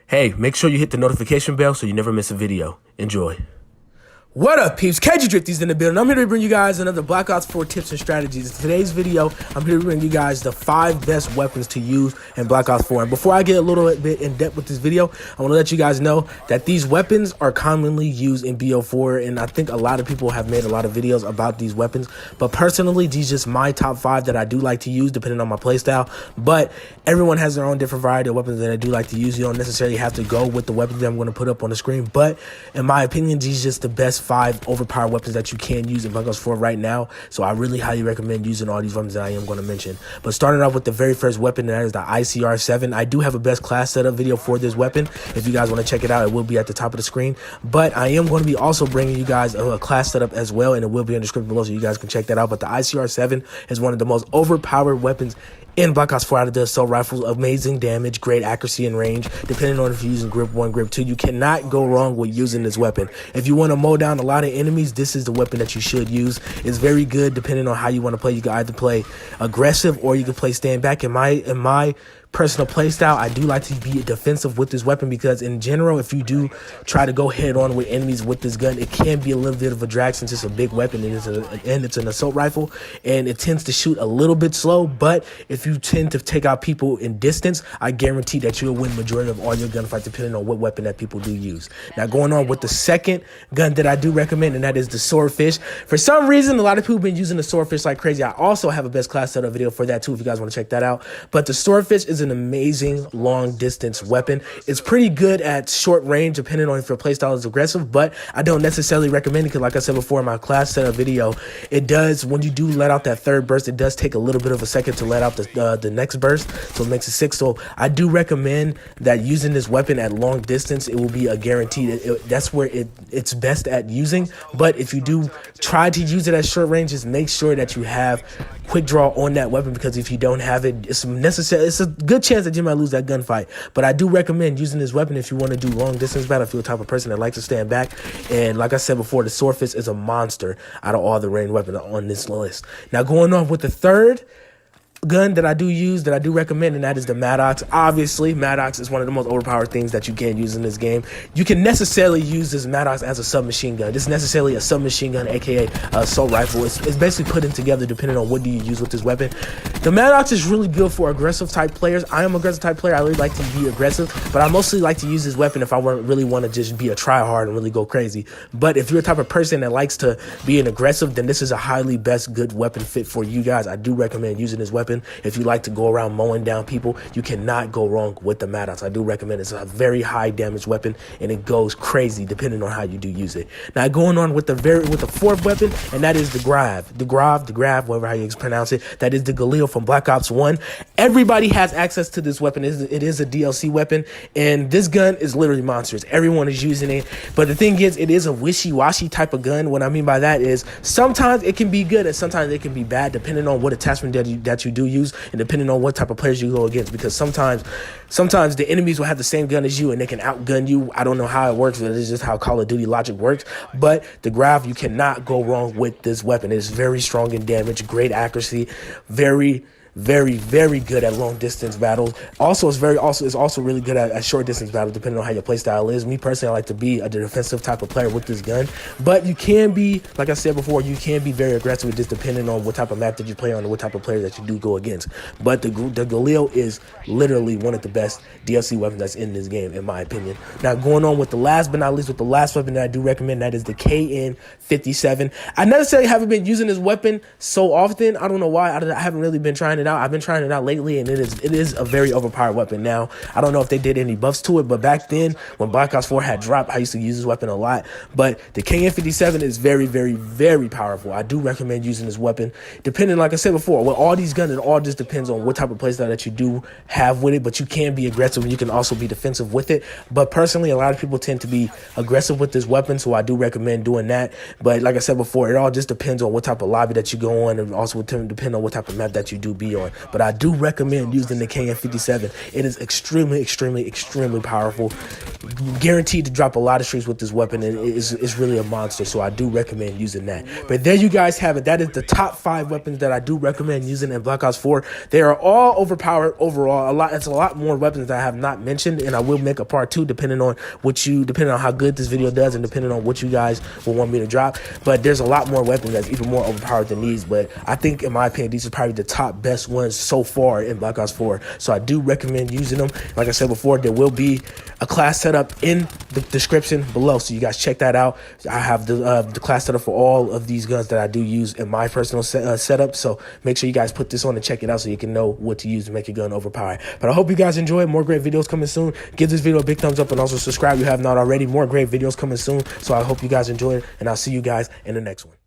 Hey, make sure you hit the notification bell so you never miss a video. Enjoy. What up, peeps? KgDrifty's in the building. I'm here to bring you guys another Black Ops 4 tips and strategies. In today's video, I'm here to bring you guys the 5 best weapons to use in Black Ops 4. And before I get a little bit in depth with this video, I want to let you guys know that these weapons are commonly used in BO4, and I think a lot of people have made a lot of videos about these weapons. But personally, these are just my top 5 that I do like to use depending on my playstyle. But everyone has their own different variety of weapons that I do like to use. You don't necessarily have to go with the weapons that I'm going to put up on the screen. But in my opinion, these are just the best 5 overpowered weapons that you can use in Black Ops 4 right now. So I really highly recommend using all these weapons that I am going to mention. But starting off with the very first weapon, and that is the ICR-7. I do have a best class setup video for this weapon. If you guys want to check it out, it will be at the top of the screen. But I am going to be also bringing you guys a class setup as well, and it will be in the description below so you guys can check that out. But the ICR-7 is one of the most overpowered weapons in Black Ops 4 out of the assault rifles. Amazing damage, great accuracy and range. Depending on if you're using grip 1, grip 2, you cannot go wrong with using this weapon. If you want to mow down a lot of enemies, this is the weapon that you should use. It's very good depending on how you want to play. You can either play aggressive or you can play stand back. In my personal playstyle, I do like to be defensive with this weapon because in general, if you do try to go head on with enemies with this gun, it can be a little bit of a drag since it's a big weapon and it's an assault rifle, and it tends to shoot a little bit slow. But if you tend to take out people in distance, I guarantee that you'll win majority of all your gunfights depending on what weapon that people do use. Now, going on with the second gun that I do recommend, and that is the Swordfish. For some reason, a lot of people have been using the Swordfish like crazy. I also have a best class setup video for that too if you guys want to check that out. But the Swordfish is an amazing long distance weapon. It's pretty good at short range depending on if your playstyle is aggressive, but I don't necessarily recommend it because, like I said before in my class setup video, it does, when you do let out that third burst, it does take a little bit of a second to let out the next burst, so it makes it 6. So I do recommend that using this weapon at long distance, it will be a guarantee. That's where it's best at using. But if you do try to use it at short range, just make sure that you have quick draw on that weapon, because if you don't have it, it's a good chance that you might lose that gunfight. But I do recommend using this weapon if you want to do long distance battlefield type of person that likes to stand back. And like I said before, the Swordfish is a monster out of all the ranged weapons on this list. Now, going on with the third gun that I do use, that I do recommend, and that is the Mattox. Obviously, Mattox is one of the most overpowered things that you can use in this game. You can necessarily use this Mattox as a submachine gun. This is necessarily a submachine gun, aka assault rifle. It's basically putting together depending on what do you use with this weapon. The Mattox is really good for aggressive type players. I am an aggressive type player. I really like to be aggressive, but I mostly like to use this weapon if I really want to just be a try-hard and really go crazy. But if you're the type of person that likes to be an aggressive, then this is a highly good weapon fit for you guys. I do recommend using this weapon. If you like to go around mowing down people, you cannot go wrong with the Mattox. I do recommend it. It's a very high damage weapon, and it goes crazy depending on how you do use it. Now, going on with the fourth weapon, and that is the Grav. The Grav, whatever how you pronounce it. That is the Galil from Black Ops 1. Everybody has access to this weapon. It is a DLC weapon, and this gun is literally monstrous. Everyone is using it, but the thing is, it is a wishy-washy type of gun. What I mean by that is sometimes it can be good and sometimes it can be bad depending on what attachment that you do use, and depending on what type of players you go against, because sometimes the enemies will have the same gun as you and they can outgun you. I don't know how it works, but it's just how Call of Duty logic works. But the Grav, you cannot go wrong with this weapon. It's very strong in damage, great accuracy, very good at long distance battles. Also, it's also really good at short distance battles depending on how your playstyle is. Me personally, I like to be a defensive type of player with this gun, but you can be, like I said before, you can be very aggressive with this depending on what type of map that you play on and what type of player that you do go against. But the Galil is literally one of the best DLC weapons that's in this game, in my opinion. Now, going on with the last but not least, with the last weapon that I do recommend, that is the KN-57. I necessarily haven't been using this weapon so often. I don't know why. I haven't really been trying it out. I've been trying it out lately, and it is a very overpowered weapon. Now, I don't know if they did any buffs to it, but back then when Black Ops 4 had dropped, I used to use this weapon a lot. But the KN-57 is very powerful. I do recommend using this weapon depending, like I said before, with all these guns, it all just depends on what type of playstyle that you do have with it. But you can be aggressive and you can also be defensive with it. But personally, a lot of people tend to be aggressive with this weapon, so I do recommend doing that. But like I said before, it all just depends on what type of lobby that you go on, and also depend on what type of map that you do be on. But I do recommend using the KN-57. It is extremely powerful. guaranteed to drop a lot of streaks with this weapon, and it's really a monster. So I do recommend using that. But there you guys have it. That is the top 5 weapons that I do recommend using in Black Ops 4. They are all overpowered overall. It's a lot more weapons that I have not mentioned, and I will make a part 2 depending on how good this video does, and depending on what you guys will want me to drop. But there's a lot more weapons that's even more overpowered than these. But I think, in my opinion, these are probably the top best ones so far in Black Ops 4. So I do recommend using them. Like I said before, there will be a class setup in the description below, so you guys check that out. I have the class setup for all of these guns that I do use in my personal setup. So make sure you guys put this on and check it out so you can know what to use to make your gun overpowered. But I hope you guys enjoy. More great videos coming soon. Give this video a big thumbs up and also subscribe if you have not already. More great videos coming soon. So I hope you guys enjoy it, and I'll see you guys in the next one.